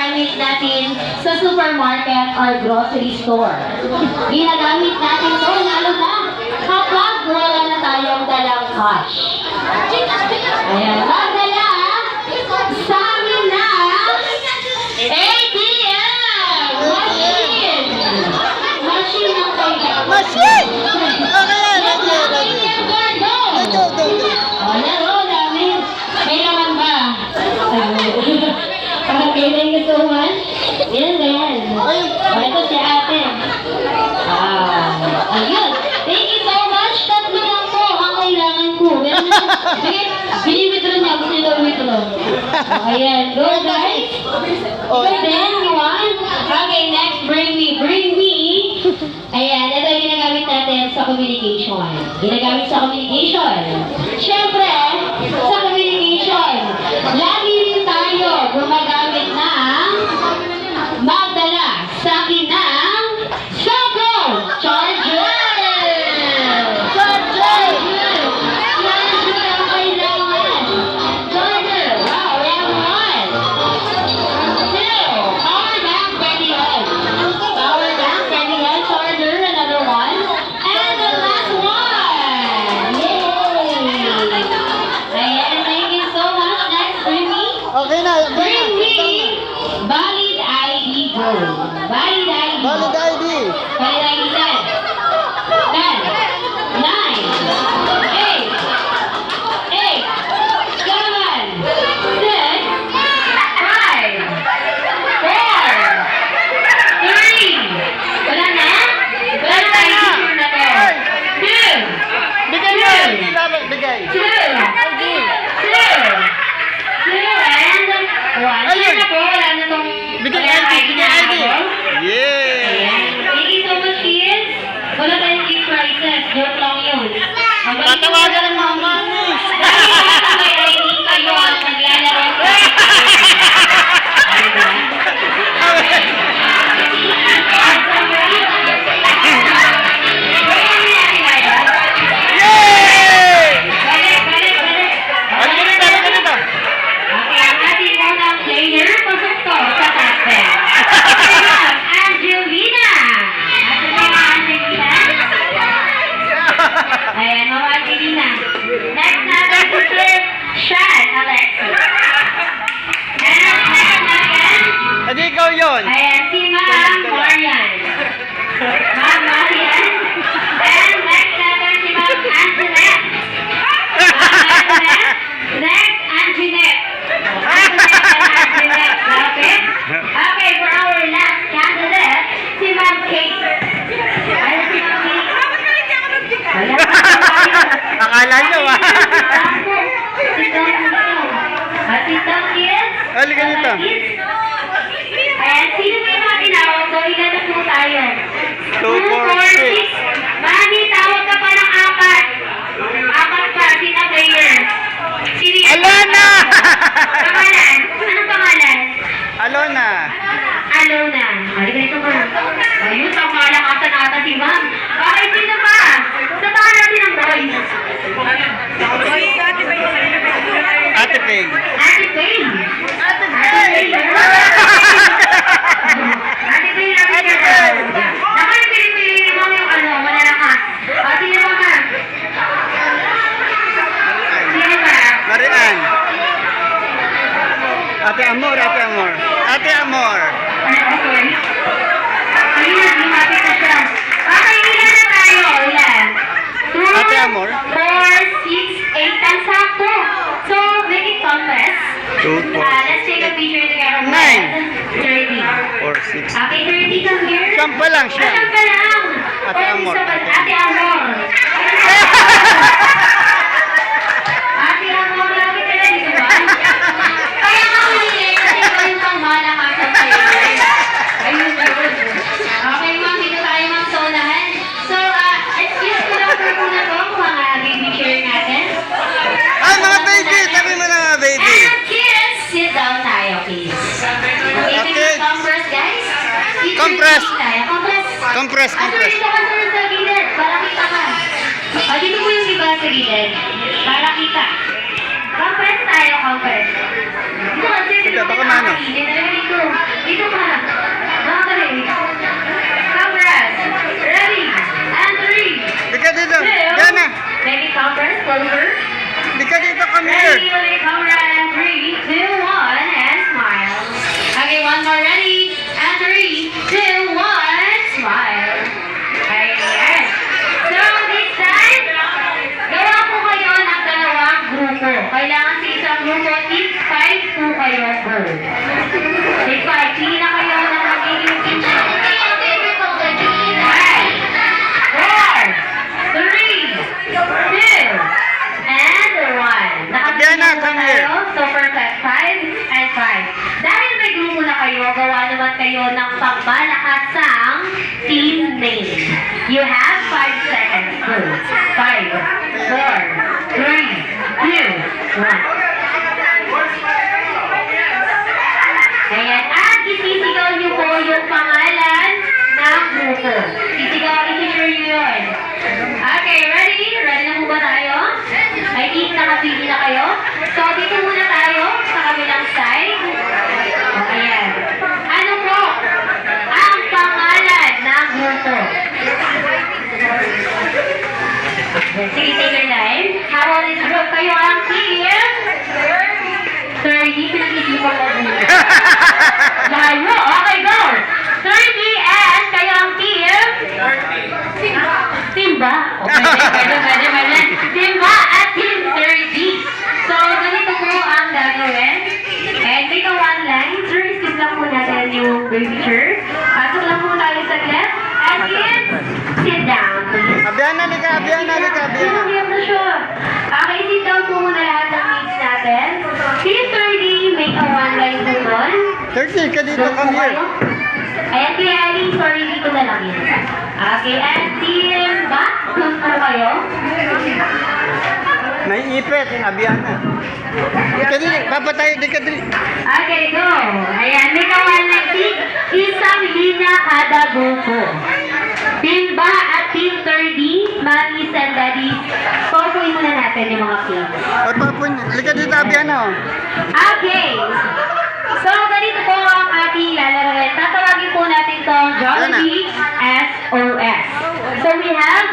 ginagamit natin sa supermarket or grocery store. Ginagamit natin to lalo na kapag wala na tayong dalang cash. Ayan, magdala sa amin na ATM! Machine! Machine ang kailangan. Machine! Okay yan, ATM card, go! O, laro, dami. May naman ba? Okay, thank you so much. Ilan ba yan? O, ito si ate. Ayun. Thank you so much. Tatlo lang po ang kailangan ko. Bini-withdraw niya. Gusto niyo withdraw. Ayan. Go, guys. Good then, one. Okay, next. Bring me. Ayan. Ito yung ginagamit natin sa communication. Ginagamit sa communication. Siyempre, sa communication, lagi rin tayo gumagamit ng magdala sa akin ng cellphone charger! Charger ang kailangan. Charger. Wow, we have one. Two. Power bank, pwede yan. Power bank, pwede yan. Charger, another one. And the last one. Yay! Ayan, thank you so much. Next, bring me. Okay na. Bring me. Valid ID, go. Valid ID. Valid ID. Valid ID 10, 9, 8, 7, 6, 5, 4, 3, wala na? Wala na ID na to. 2, Bigay mo. Bigay. 2, 2, and 1. Ayun. Na po, wala na tong Bigay wala ID. ID na Bigay ID. ako. Yeah. Ayan. Thank you so much, kids. Wala tayong gift prizes. Joke lang yun. Tatawagan ng mga manis. May ID kayo ang maglalaro. Yay! Balik. Ano ganito? Ano ganito? Okay, ang ating unang player, pasok to sa top 10. Angelina! Asan na yung Angelina? Ayan, mga Angelina. Next natin si Sir Sean Alexis. And next natin, Hindi ikaw yun. ayan, si Ma'am Marian. Ma'am Marian. And next natin si Ma'am Antoinette. Next, Antoinette. Antoinette. Okay? Okay, for our last candidate, si Ma'am Kate. Ano si Ma'am Kate? Wala pa tayo. Akala nyo ah. Atitang kids. Halika dito. Ayan, sino may mga tinawag ko? Ilan na po tayo? 2, 4, 6. Mami, tawag ka pa ng apat. Apat pa, sino player? Sino yan? Alona! Pangalan? Anong pangalan? Alona. Alona. Halika dito ma. Ayun, ang malakasan ata si ma'am. Bakit sino pa? Sa tahan natin ang boys. Ate Peg. Ate Payne. Ate Payne. Ate Payne, Ate Payne. Naman, pinipili mo yung malalakas. Sino pa ma? Sino pa? Marian. Ate Amor. Ate Amor. Ano ba, sorry? Ayun, lumapit na siya. Okay, ilan na tayo? Ilan? 2, Ate Amor. 4, 6, 8, and sakto. So, make it compress. 2, 4, Let's take a picture together. 9. 30. 4, 6. Okay, 30 come here. Sampa lang siya. Asan ka lang? Ate Amor. Ate Amor. Ate Amor, lagi ka na dito ba? Kaya nga huli, kasi ikaw yung pang malakasan sa'yo. Ayun, ayun. Okay, ma'am, dito tayo ma'am sa unahan. So, excuse ko lang po muna po kung mga baby chair natin. Ay, mga baby. Sabi mo na mga baby. And kids, sit down tayo, please. Okay, Okay. compress, guys. Compress. Tayo. Compress. Compress. Dito ka sa gilid, para kita ka. Dito po yung iba sa gilid, para kita. Compress tayo, compress. Dito kasi, Baka mano. dito. naman kayo ng pangmalakasang team name. You have 5 seconds. Go. 5, 4, 3, 2, 1. Ayan, at isisigaw niyo po yung pangalan ng grupo. Isisigaw niyo yun. Okay, ready? Ready na po ba tayo? May team nakapili na kayo? So, dito muna tayo sa kabilang side. O, ayan. Ano po ang pangalan ng grupo? Sige, take your time. How about this group? Kayo ang team? 30, pinag-isipan ko dito. Laro, okay, go! 30 and kayo ang team? Timba. Pwede. Timba at team 30. So, ganito po ang gagawin. And make a one line. Sir, skip lang po natin yung baby chair. Pasok lang po tayo sa left. And kids, sit down, please. Abiana, lika. Sinagyan na siya. Okay, sit down po muna lahat ng kids natin. Team 30, make a one line po doon. 30, ka dito, come here. Ayan, kaya Ali, sorry, dito na lang yun. Okay, and team back, doon po kayo. Naiipit, Abiana. Ika dili, papatayo, di ka dili. Okay, go. Ayan, may kawalan isang linya kada grupo. Team ba at team 30, mommies and daddies. Paupuin muna natin yung mga team. O, papun, lika dito, Abiana. Okay. So, ganito po ang ating lalaroin. Tatawagin po natin itong Jollibee SOS. So, we have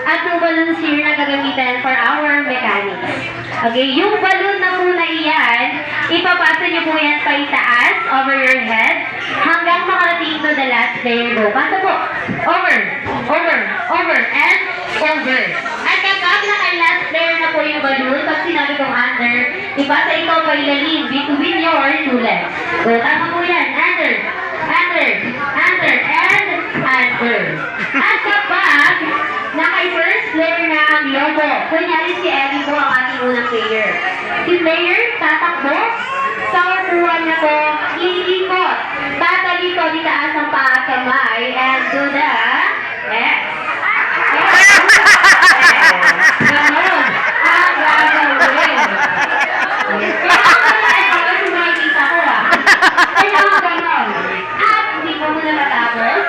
at two balloons here na gagamitan for our mechanics. Okay, yung balloon na po na iyan, ipapasa niyo po yan pa itaas, over your head, hanggang makarating to the last layer go. Pasa po. Over, and over. At kapag naka-last layer na po yung balloon, pag sinabi kong under, ipasa ito pa ilalim between your two legs. So, tama po yan. Under, and under. At kapag naka-first layer na ang logo, kunyari si Ellie po ang ating unang player. Si player, tatakbo, sa upuan niya po, iikot. Tatalikod, itaas ang paa at kamay, and do the X. Ganon. Ang gagawin. Kailangan sumakita ko Kailangan ganon. At hindi ko muna matapos.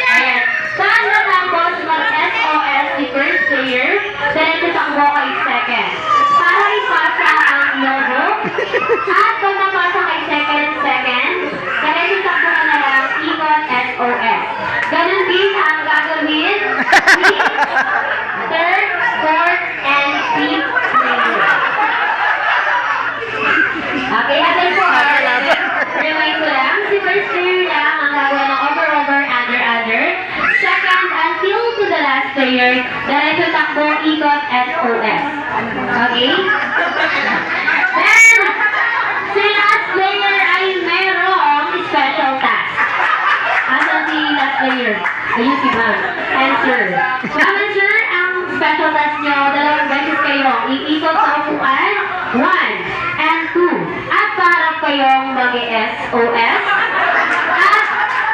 Ayan. Saan natapos mag-SOS si first player, diretso takbo kay second. Para ipasa ang logo. At kung napasa kay second, diretso takbo ka na lang ikot SOS. Ganon din ang gagawin si third, fourth, and fifth player. Okay, atay po. Remind ko lang, si first player lang ang gagawa ng over, under. Second, until to the last player, diretso takbo, ikot, SOS. Okay? Then, si last player ay merong special task. Asan si last player? Ayun si ma'am. And sir. Ma'am and sir, ang special task nyo, dalawang beses kayo. Iikot sa upuan. 1 and 2. At para kayong mag-SOS. At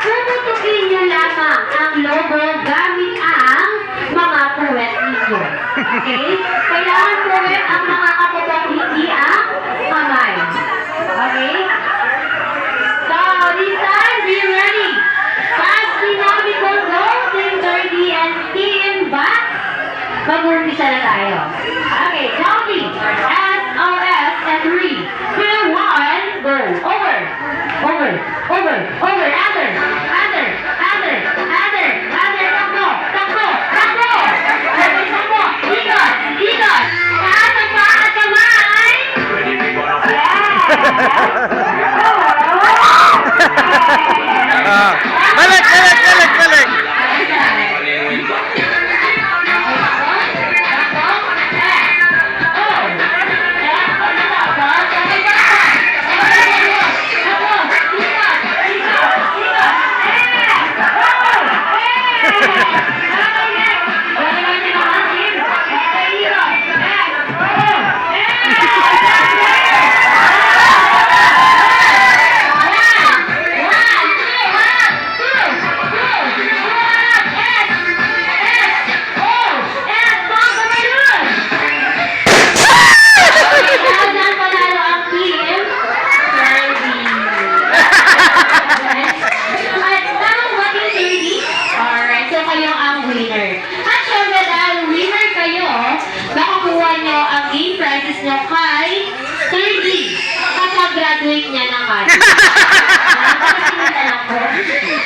puputukin nyo lamang ang logo gamit ang mga puwet ninyo. Okay? Kailangan puwet ang nakakaputok, hindi ang kamay. Okay? So, this time, be ready. Pag sinabi ko go, team 30 and team back, mag-umpisa na tayo. Okay, Jollibee, SOS, and 3, 2, 1, go. Over, under, ikot, taas ang paa at kamay. Balik.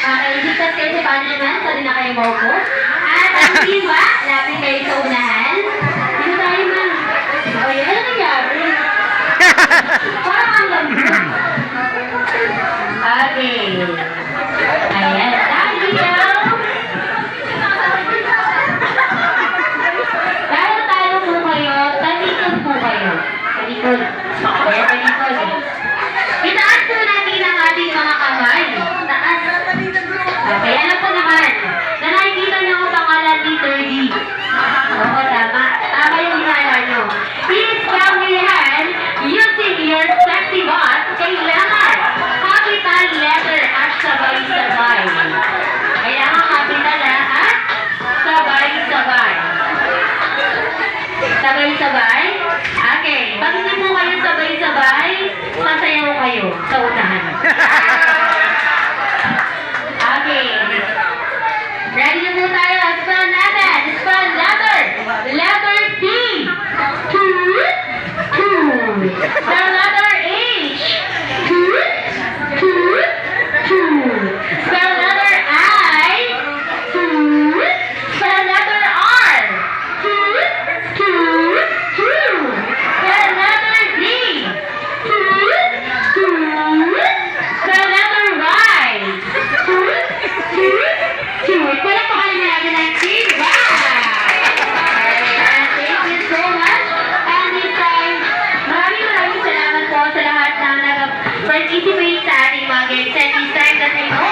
Okay, ligtas kayo sa punishment. Sorry na kayo maupo. At ang iba, lapit kayo sa unahan. Dito tayo, ma'am. O, yun. Ano nangyari? Parang ang lambot. Okay. Ayan. Thank you. Dahil tayo po kayo, talikod po kayo. Talikod. Ayan, talikod. Itaas po natin ang ating mga kamay. Taas. Okay, alam ko naman. Na nakikita niyo ang pangalan ni Sir D. Oo, tama. Tama yung ginala niyo. Please clap your hand using your sexy bot. Kailangan capital letter at sabay-sabay. Kailangan capital at sabay-sabay. Sabay-sabay? Okay. Pag hindi mo kayo sabay-sabay, sasayaw kayo sa unahan. Okay. Ready na po tayo. Spell natin. Spell letter. Letter T. Toot. Toot. Spell letter H. Toot. Toot. Toot. Spell letter I. Toot. Spell letter R. Toot. Toot. Toot. Spell letter D. Toot. Toot. Spell letter Y. Toot. Toot. Toot. Palakpakan naman natin ang team. Wow! Ayan, thank you so much. And this time, maraming salamat po sa lahat ng nag-participate sa ating mga games. And this time, that I know